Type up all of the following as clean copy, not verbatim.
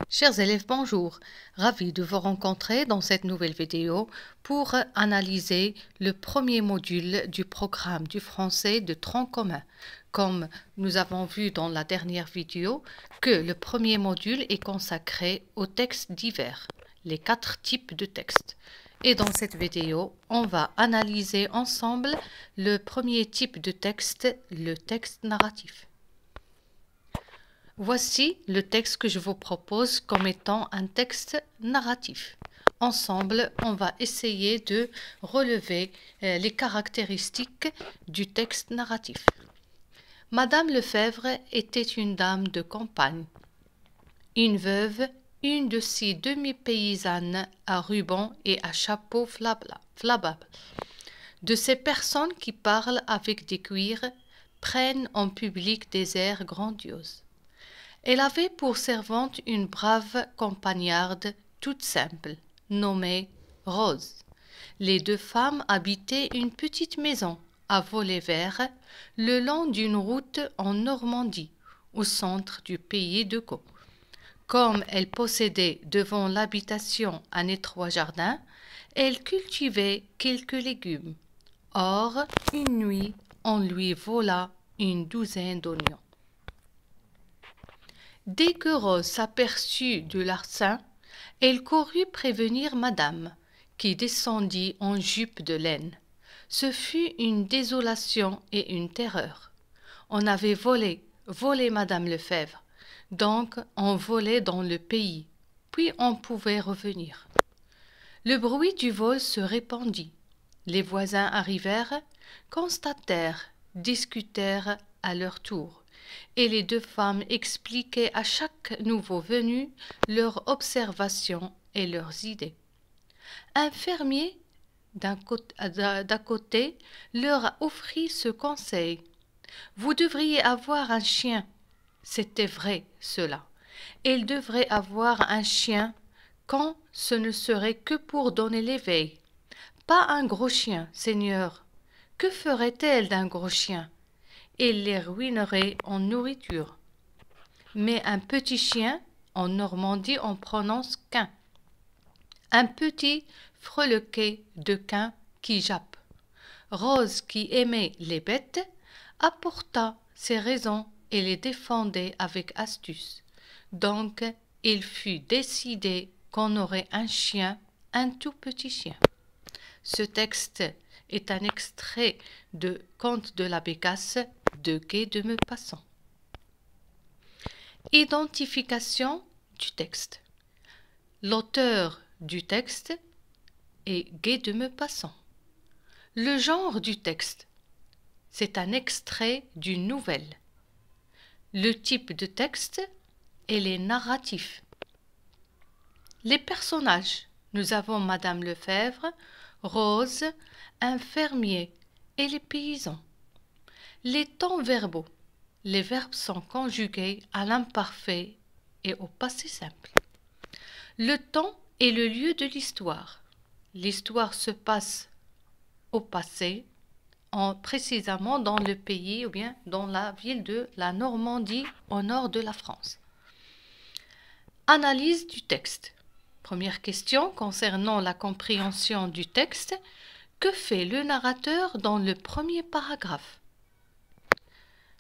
Chers élèves, bonjour. Ravi de vous rencontrer dans cette nouvelle vidéo pour analyser le premier module du programme du français de tronc commun. Comme nous avons vu dans la dernière vidéo que le premier module est consacré aux textes divers, les 4 types de textes. Et dans cette vidéo, on va analyser ensemble le premier type de texte, le texte narratif. Voici le texte que je vous propose comme étant un texte narratif. Ensemble, on va essayer de relever les caractéristiques du texte narratif. Madame Lefebvre était une dame de campagne, une veuve, une de ces demi-paysannes à ruban et à chapeau flambable, de ces personnes qui parlent avec des cuirs, prennent en public des airs grandioses. Elle avait pour servante une brave campagnarde toute simple, nommée Rose. Les 2 femmes habitaient une petite maison à volets verts, le long d'une route en Normandie, au centre du pays de Caux. Comme elle possédait devant l'habitation un étroit jardin, elle cultivait quelques légumes. Or, une nuit, on lui vola une douzaine d'oignons. Dès que Rose s'aperçut du larcin, elle courut prévenir madame, qui descendit en jupe de laine. Ce fut une désolation et une terreur. On avait volé madame Lefebvre, donc on volait dans le pays, puis on pouvait revenir. Le bruit du vol se répandit. Les voisins arrivèrent, constatèrent, discutèrent à leur tour, et les 2 femmes expliquaient à chaque nouveau venu leurs observations et leurs idées. Un fermier d'un côté leur offrit ce conseil: « Vous devriez avoir un chien. » C'était vrai, cela. Elle devrait avoir un chien quand ce ne serait que pour donner l'éveil. Pas un gros chien, Seigneur. Que ferait-elle d'un gros chien? Il les ruinerait en nourriture. Mais un petit chien, en Normandie on prononce quin. Un petit freluquet de quin qui jappe. Rose, qui aimait les bêtes, apporta ses raisons et les défendait avec astuce. Donc il fut décidé qu'on aurait un chien, un tout petit chien. Ce texte est un extrait de Conte de la Bécasse de Guy de Maupassant. Identification du texte. L'auteur du texte est Guy de Maupassant. Le genre du texte. C'est un extrait d'une nouvelle. Le type de texte est les narratifs. Les personnages. Nous avons Madame Lefebvre, Rose, un fermier et les paysans. Les temps verbaux. Les verbes sont conjugués à l'imparfait et au passé simple. Le temps est le lieu de l'histoire. L'histoire se passe au passé, précisément dans le pays ou bien dans la ville de la Normandie au nord de la France. Analyse du texte. Première question concernant la compréhension du texte. Que fait le narrateur dans le premier paragraphe?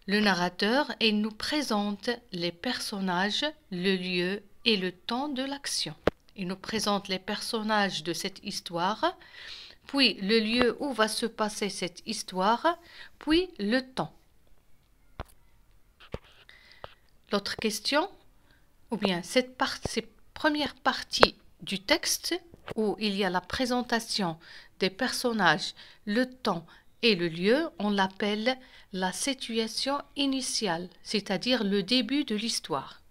Le narrateur, il nous présente les personnages, le lieu et le temps de l'action. Il nous présente les personnages de cette histoire, puis le lieu où va se passer cette histoire, puis le temps. L'autre question, ou bien cette première partie du texte où il y a la présentation des personnages, le temps et le lieu, on l'appelle la situation initiale, c'est-à-dire le début de l'histoire.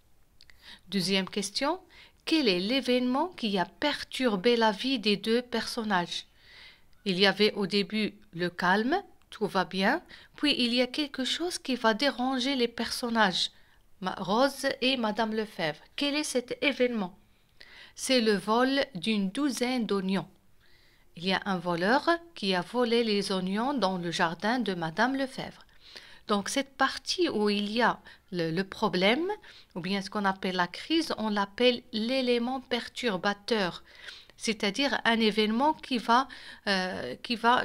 Deuxième question, quel est l'événement qui a perturbé la vie des 2 personnages? Il y avait au début le calme, tout va bien, puis il y a quelque chose qui va déranger les personnages, Rose et Madame Lefebvre. Quel est cet événement? C'est le vol d'une douzaine d'oignons. Il y a un voleur qui a volé les oignons dans le jardin de Madame Lefebvre. Donc cette partie où il y a le problème, ou bien ce qu'on appelle la crise, on l'appelle l'élément perturbateur, c'est-à-dire un événement qui va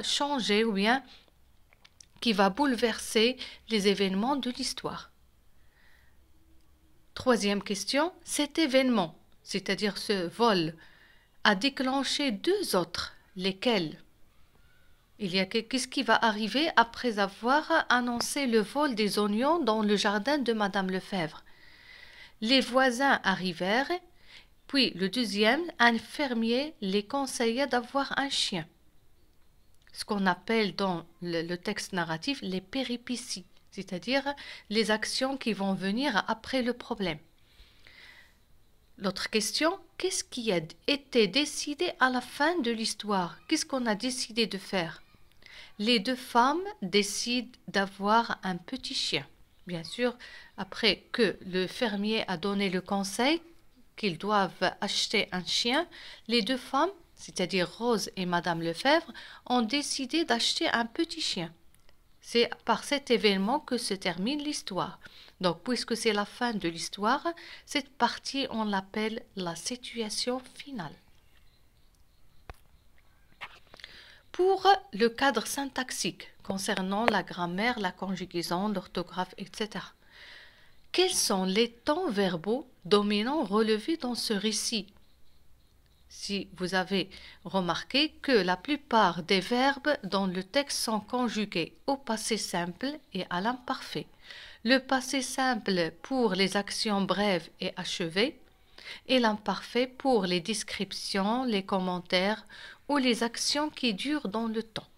changer ou bien qui va bouleverser les événements de l'histoire. Troisième question, cet événement, c'est-à-dire ce vol, a déclenché deux autres, lesquels? Qu'est-ce qui va arriver après avoir annoncé le vol des oignons dans le jardin de Madame Lefèvre? Les voisins arrivèrent, puis le deuxième, un fermier les conseilla d'avoir un chien. Ce qu'on appelle dans le texte narratif les péripéties, c'est-à-dire les actions qui vont venir après le problème. L'autre question, qu'est-ce qui a été décidé à la fin de l'histoire? Qu'est-ce qu'on a décidé de faire? Les deux femmes décident d'avoir un petit chien. Bien sûr, après que le fermier a donné le conseil qu'ils doivent acheter un chien, les deux femmes, c'est-à-dire Rose et Madame Lefèvre, ont décidé d'acheter un petit chien. C'est par cet événement que se termine l'histoire. Donc, puisque c'est la fin de l'histoire, cette partie, on l'appelle la situation finale. Pour le cadre syntaxique concernant la grammaire, la conjugaison, l'orthographe, etc., quels sont les temps verbaux dominants relevés dans ce récit? Si vous avez remarqué que la plupart des verbes dans le texte sont conjugués au passé simple et à l'imparfait. Le passé simple pour les actions brèves et achevées et l'imparfait pour les descriptions, les commentaires ou les actions qui durent dans le temps.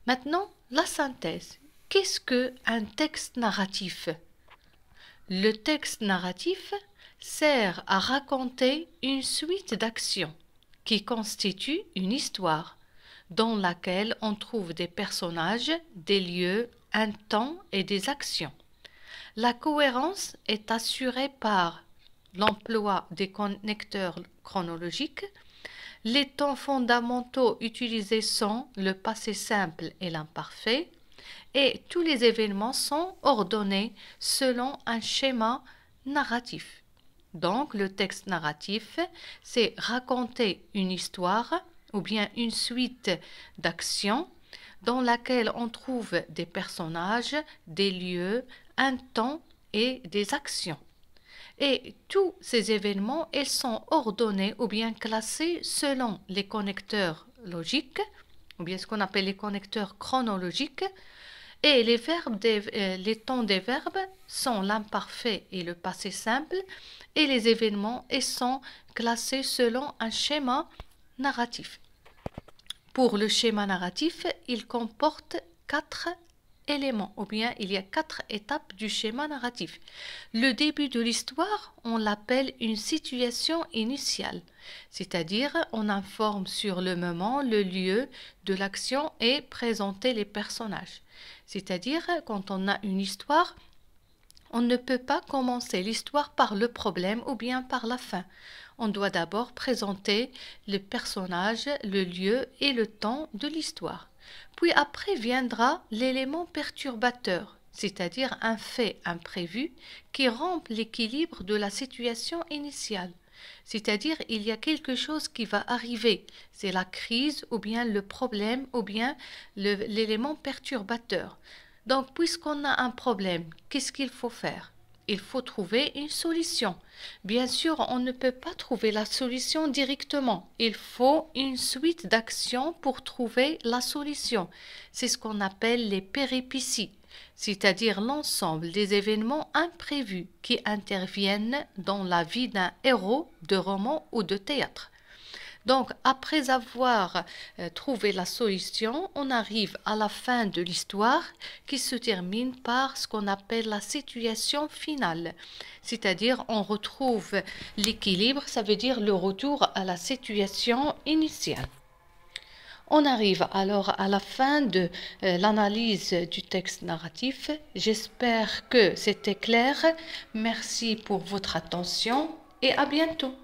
Maintenant, la synthèse. Qu'est-ce qu'un texte narratif? Le texte narratif sert à raconter une suite d'actions qui constituent une histoire dans laquelle on trouve des personnages, des lieux, un temps et des actions. La cohérence est assurée par l'emploi des connecteurs chronologiques. Les temps fondamentaux utilisés sont le passé simple et l'imparfait, et tous les événements sont ordonnés selon un schéma narratif. Donc, le texte narratif, c'est raconter une histoire ou bien une suite d'actions dans laquelle on trouve des personnages, des lieux, un temps et des actions. Et tous ces événements, ils sont ordonnés ou bien classés selon les connecteurs logiques, ou bien ce qu'on appelle les connecteurs chronologiques, et les temps des verbes sont l'imparfait et le passé simple, et les événements ils sont classés selon un schéma narratif. Pour le schéma narratif, il comporte 4 éléments, ou bien il y a 4 étapes du schéma narratif. Le début de l'histoire, on l'appelle une situation initiale, c'est-à-dire on informe sur le moment, le lieu de l'action et présenter les personnages. C'est-à-dire quand on a une histoire, on ne peut pas commencer l'histoire par le problème ou bien par la fin. On doit d'abord présenter le personnage, le lieu et le temps de l'histoire. Puis après viendra l'élément perturbateur, c'est-à-dire un fait imprévu qui rompt l'équilibre de la situation initiale. C'est-à-dire il y a quelque chose qui va arriver, c'est la crise ou bien le problème ou bien l'élément perturbateur. Donc puisqu'on a un problème, qu'est-ce qu'il faut faire? Il faut trouver une solution. Bien sûr, on ne peut pas trouver la solution directement. Il faut une suite d'actions pour trouver la solution. C'est ce qu'on appelle les péripéties, c'est-à-dire l'ensemble des événements imprévus qui interviennent dans la vie d'un héros de roman ou de théâtre. Donc, après avoir trouvé la solution, on arrive à la fin de l'histoire qui se termine par ce qu'on appelle la situation finale. C'est-à-dire, on retrouve l'équilibre, ça veut dire le retour à la situation initiale. On arrive alors à la fin de l'analyse du texte narratif. J'espère que c'était clair. Merci pour votre attention et à bientôt.